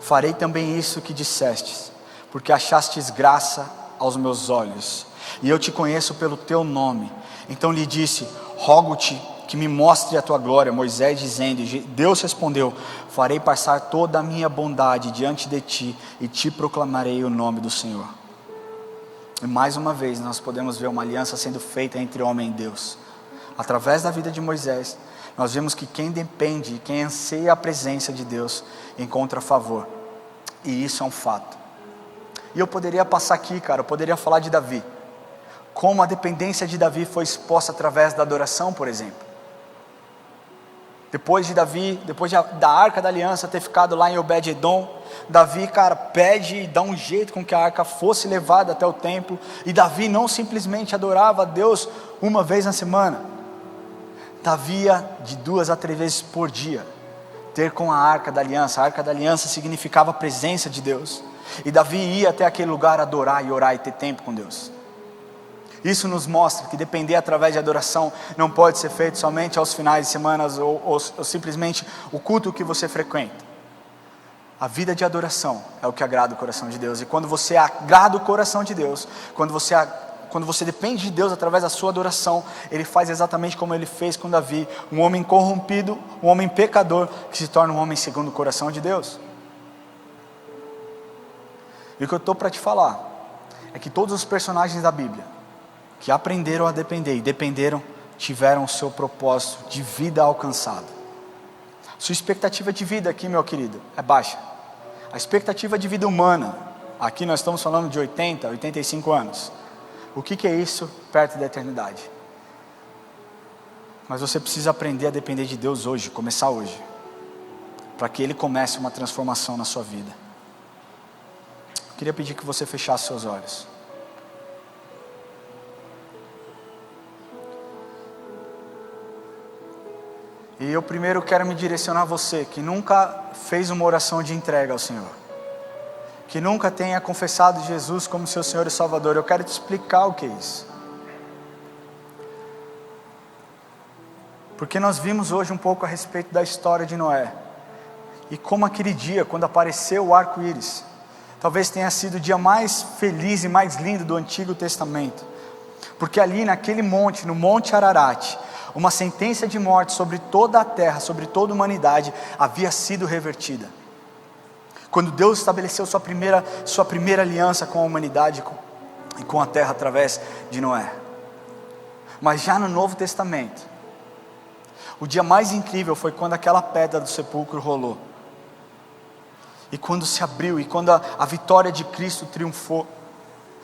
farei também isso que dissestes, porque achastes graça aos meus olhos, e eu te conheço pelo teu nome. Então lhe disse: rogo-te que me mostre a tua glória. Moisés dizendo, e Deus respondeu: farei passar toda a minha bondade diante de ti, e te proclamarei o nome do Senhor. E mais uma vez nós podemos ver uma aliança sendo feita entre homem e Deus. Através da vida de Moisés, nós vemos que quem depende, quem anseia a presença de Deus, encontra favor. E isso é um fato. E eu poderia passar aqui, cara, eu poderia falar de Davi. Como a dependência de Davi foi exposta através da adoração, por exemplo. Depois de Davi, da Arca da Aliança ter ficado lá em Obed-Edom, Davi, cara, pede e dá um jeito com que a arca fosse levada até o templo. E Davi não simplesmente adorava a Deus uma vez na semana. Davi ia de 2 a 3 vezes por dia ter com a Arca da Aliança. A Arca da Aliança significava a presença de Deus. E Davi ia até aquele lugar adorar e orar e ter tempo com Deus. Isso nos mostra que depender através de adoração não pode ser feito somente aos finais de semana ou simplesmente o culto que você frequenta. A vida de adoração é o que agrada o coração de Deus. E quando você agrada o coração de Deus, quando você depende de Deus através da sua adoração, Ele faz exatamente como Ele fez com Davi, um homem corrompido, um homem pecador, que se torna um homem segundo o coração de Deus. E o que eu estou para te falar é que todos os personagens da Bíblia que aprenderam a depender e dependeram, tiveram o seu propósito de vida alcançado. Sua expectativa de vida aqui, meu querido, é baixa. A expectativa de vida humana, aqui nós estamos falando de 80, 85 anos. O que é isso perto da eternidade? Mas você precisa aprender a depender de Deus hoje, começar hoje, para que Ele comece uma transformação na sua vida. Eu queria pedir que você fechasse seus olhos. E eu primeiro quero me direcionar a você, que nunca fez uma oração de entrega ao Senhor, que nunca tenha confessado Jesus como seu Senhor e Salvador. Eu quero te explicar o que é isso. Porque nós vimos hoje um pouco a respeito da história de Noé, e como aquele dia, quando apareceu o arco-íris, talvez tenha sido o dia mais feliz e mais lindo do Antigo Testamento, porque ali naquele monte, no Monte Ararat, uma sentença de morte sobre toda a terra, sobre toda a humanidade, havia sido revertida. Quando Deus estabeleceu sua primeira aliança com a humanidade e com a terra através de Noé. Mas já no Novo Testamento, o dia mais incrível foi quando aquela pedra do sepulcro rolou. E quando se abriu, e quando a vitória de Cristo triunfou,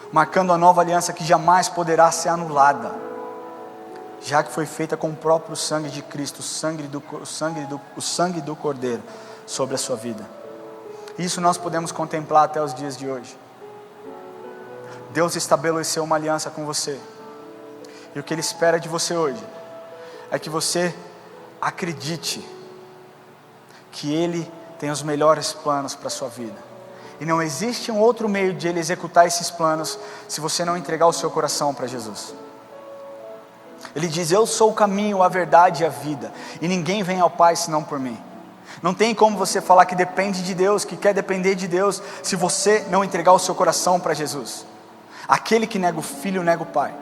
marcando a nova aliança que jamais poderá ser anulada, já que foi feita com o próprio sangue de Cristo, o sangue do Cordeiro sobre a sua vida. Isso nós podemos contemplar até os dias de hoje. Deus estabeleceu uma aliança com você, e o que Ele espera de você hoje é que você acredite que Ele tem os melhores planos para a sua vida, e não existe um outro meio de Ele executar esses planos se você não entregar o seu coração para Jesus. Ele diz: eu sou o caminho, a verdade e a vida, e ninguém vem ao Pai senão por mim. Não tem como você falar que depende de Deus, que quer depender de Deus, se você não entregar o seu coração para Jesus. Aquele que nega o Filho, nega o Pai.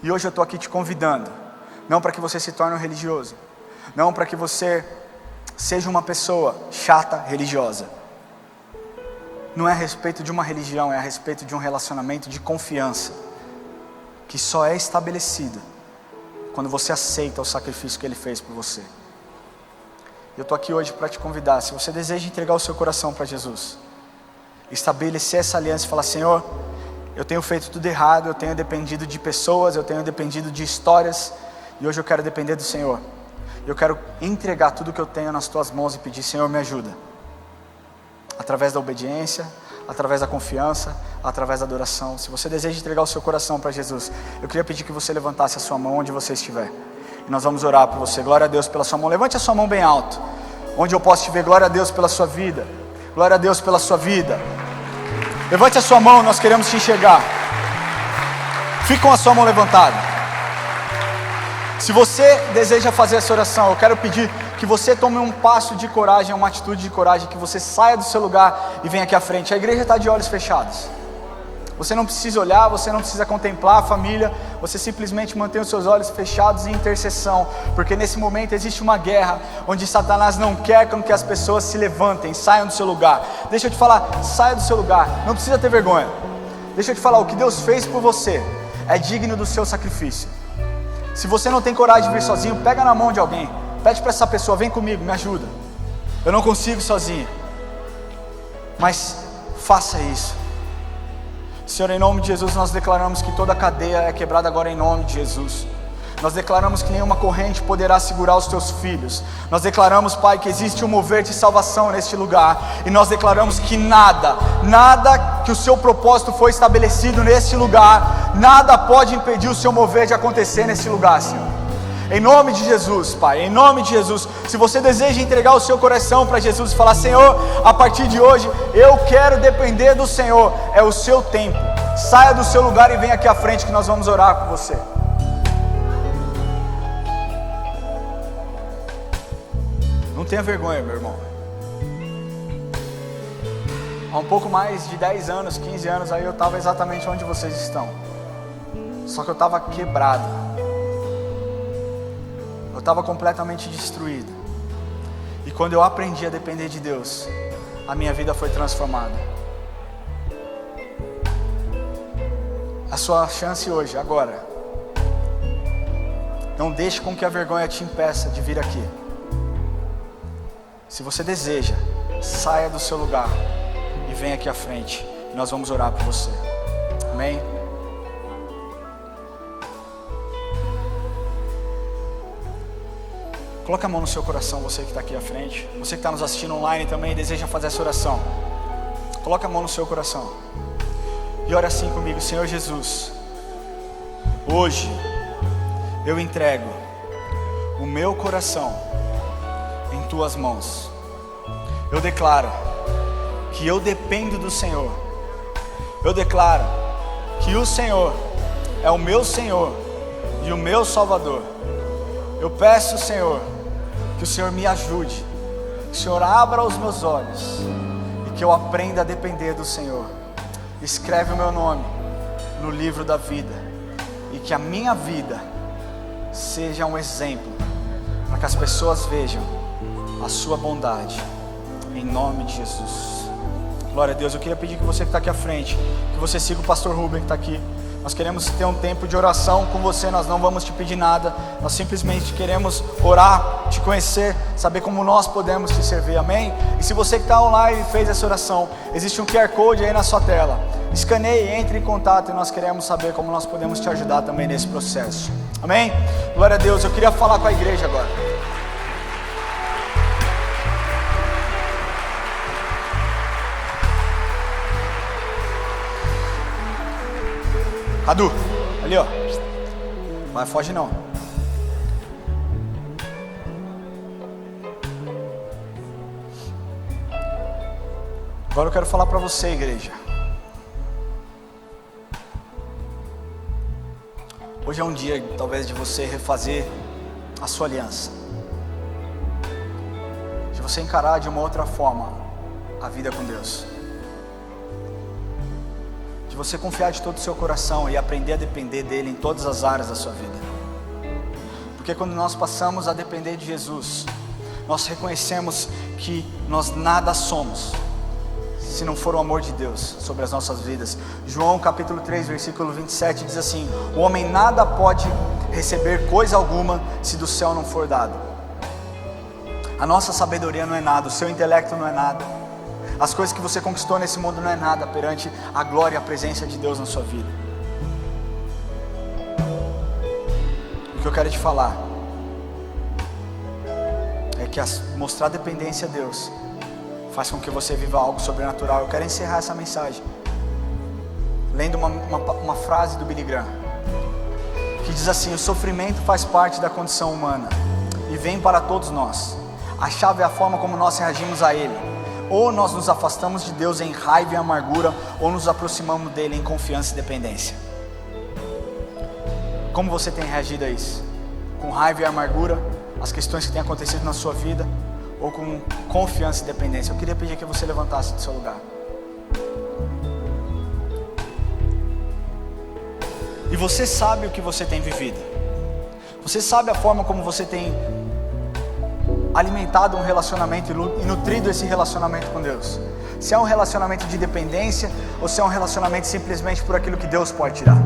E hoje eu estou aqui te convidando, não para que você se torne um religioso, não para que você seja uma pessoa chata, religiosa. Não é a respeito de uma religião, é a respeito de um relacionamento de confiança, que só é estabelecido quando você aceita o sacrifício que Ele fez por você. Eu estou aqui hoje para te convidar, se você deseja entregar o seu coração para Jesus, estabelecer essa aliança e falar: Senhor, eu tenho feito tudo errado, eu tenho dependido de pessoas, eu tenho dependido de histórias, e hoje eu quero depender do Senhor. Eu quero entregar tudo que eu tenho nas Tuas mãos e pedir: Senhor, me ajuda. Através da obediência, através da confiança, através da adoração. Se você deseja entregar o seu coração para Jesus, eu queria pedir que você levantasse a sua mão onde você estiver, e nós vamos orar por você. Glória a Deus pela sua mão. Levante a sua mão bem alto, onde eu posso te ver. Glória a Deus pela sua vida. Glória a Deus pela sua vida. Levante a sua mão, nós queremos te enxergar. Fique com a sua mão levantada. Se você deseja fazer essa oração, eu quero pedir que você tome um passo de coragem, uma atitude de coragem, que você saia do seu lugar e venha aqui à frente. A igreja está de olhos fechados. Você não precisa olhar, você não precisa contemplar a família, você simplesmente mantém os seus olhos fechados em intercessão, porque nesse momento existe uma guerra, onde Satanás não quer com que as pessoas se levantem, saiam do seu lugar. Deixa eu te falar, saia do seu lugar, não precisa ter vergonha. Deixa eu te falar, o que Deus fez por você é digno do seu sacrifício. Se você não tem coragem de vir sozinho, pega na mão de alguém, pede para essa pessoa, vem comigo, me ajuda. Eu não consigo sozinho, mas faça isso. Senhor, em nome de Jesus, nós declaramos que toda cadeia é quebrada agora em nome de Jesus. Nós declaramos que nenhuma corrente poderá segurar os teus filhos. Nós declaramos, Pai, que existe um mover de salvação neste lugar. E nós declaramos que nada que o seu propósito foi estabelecido neste lugar, nada pode impedir o seu mover de acontecer neste lugar, Senhor. Em nome de Jesus, Pai, em nome de Jesus. Se você deseja entregar o seu coração para Jesus e falar: Senhor, a partir de hoje eu quero depender do Senhor, é o seu tempo. Saia do seu lugar e venha aqui à frente que nós vamos orar por você. Não tenha vergonha, meu irmão. Há um pouco mais de 10 anos, 15 anos aí eu estava exatamente onde vocês estão. Só que eu estava quebrado. Eu estava completamente destruído. E quando eu aprendi a depender de Deus, a minha vida foi transformada. A sua chance hoje, agora. Não deixe com que a vergonha te impeça de vir aqui. Se você deseja, saia do seu lugar e venha aqui à frente. E nós vamos orar por você. Amém? Coloca a mão no seu coração, você que está aqui à frente. Você que está nos assistindo online também e deseja fazer essa oração. Coloca a mão no seu coração e ore assim comigo: Senhor Jesus, hoje eu entrego o meu coração em tuas mãos. Eu declaro que eu dependo do Senhor. Eu declaro que o Senhor é o meu Senhor e o meu Salvador. Eu peço, Senhor, que o Senhor me ajude, que o Senhor abra os meus olhos e que eu aprenda a depender do Senhor. Escreve o meu nome no livro da vida e que a minha vida seja um exemplo para que as pessoas vejam a sua bondade, em nome de Jesus. Glória a Deus. Eu queria pedir que você que está aqui à frente, que você siga o pastor Ruben que está aqui. Nós queremos ter um tempo de oração com você, nós não vamos te pedir nada, nós simplesmente queremos orar, te conhecer, saber como nós podemos te servir, amém? E se você que está online e fez essa oração, existe um QR Code aí na sua tela, escaneie, entre em contato e nós queremos saber como nós podemos te ajudar também nesse processo, amém? Glória a Deus. Eu queria falar com a igreja agora. Cadu, ali ó, vai, foge não. Agora eu quero falar para você, igreja. Hoje é um dia talvez de você refazer a sua aliança, de você encarar de uma outra forma a vida com Deus, de você confiar de todo o seu coração e aprender a depender dele em todas as áreas da sua vida. Porque quando nós passamos a depender de Jesus, nós reconhecemos que nós nada somos se não for o amor de Deus sobre as nossas vidas. João capítulo 3, versículo 27 diz assim: o homem nada pode receber coisa alguma se do céu não for dado. A nossa sabedoria não é nada, o seu intelecto não é nada, as coisas que você conquistou nesse mundo não é nada perante a glória e a presença de Deus na sua vida. O que eu quero te falar é que mostrar dependência a Deus faz com que você viva algo sobrenatural. Eu quero encerrar essa mensagem lendo uma frase do Billy Graham, que diz assim: o sofrimento faz parte da condição humana e vem para todos nós. A chave é a forma como nós reagimos a ele. Ou nós nos afastamos de Deus em raiva e amargura, ou nos aproximamos dele em confiança e dependência. Como você tem reagido a isso? Com raiva e amargura, as questões que têm acontecido na sua vida, ou com confiança e dependência, eu queria pedir que você levantasse do seu lugar. E você sabe o que você tem vivido. Você sabe a forma como você tem alimentado um relacionamento e nutrido esse relacionamento com Deus. Se é um relacionamento de dependência ou se é um relacionamento simplesmente por aquilo que Deus pode te dar.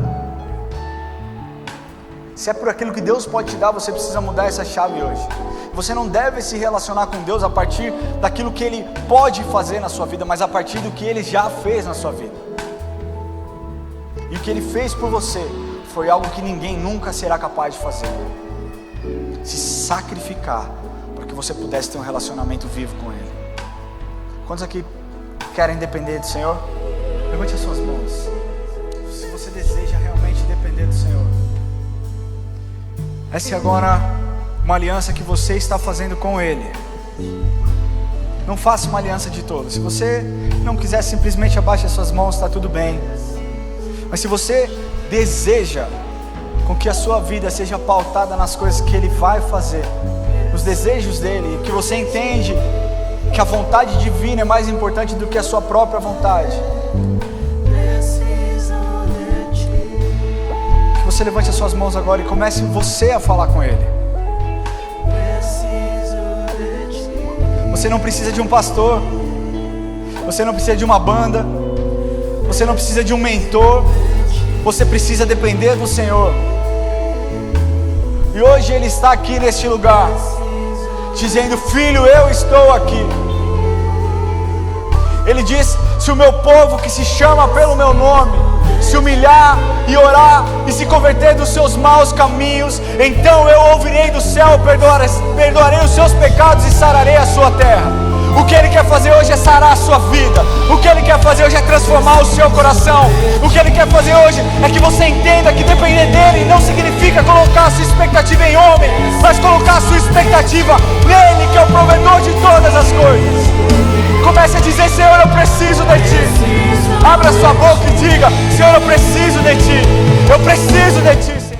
Se é por aquilo que Deus pode te dar, você precisa mudar essa chave hoje. Você não deve se relacionar com Deus a partir daquilo que Ele pode fazer na sua vida, mas a partir do que Ele já fez na sua vida. E o que Ele fez por você foi algo que ninguém nunca será capaz de fazer. Se sacrificar para que você pudesse ter um relacionamento vivo com Ele. Quantos aqui querem depender do Senhor? Levante as suas mãos. Se você deseja realmente depender do Senhor. Essa é agora uma aliança que você está fazendo com Ele. Não faça uma aliança de todos. Se você não quiser, simplesmente abaixe as suas mãos, está tudo bem. Mas se você deseja com que a sua vida seja pautada nas coisas que Ele vai fazer, nos desejos dEle, que você entende que a vontade divina é mais importante do que a sua própria vontade, que você levante as suas mãos agora e comece você a falar com Ele. Você não precisa de um pastor, você não precisa de uma banda, você não precisa de um mentor, você precisa depender do Senhor. E hoje Ele está aqui neste lugar, dizendo: filho, eu estou aqui. Ele diz: se o meu povo que se chama pelo meu nome se humilhar e orar e se converter dos seus maus caminhos, então eu ouvirei do céu, perdoarei os seus pecados e sararei a sua terra. O que Ele quer fazer hoje é sarar a sua vida. O que Ele quer fazer hoje é transformar o seu coração. O que Ele quer fazer hoje é que você entenda que depender dEle não significa colocar a sua expectativa em homem, mas colocar a sua expectativa nele, que é o provedor de todas as coisas. Comece a dizer: Senhor, eu preciso de Ti. Abra sua boca e diga: Senhor, eu preciso de Ti. Eu preciso de Ti, Senhor.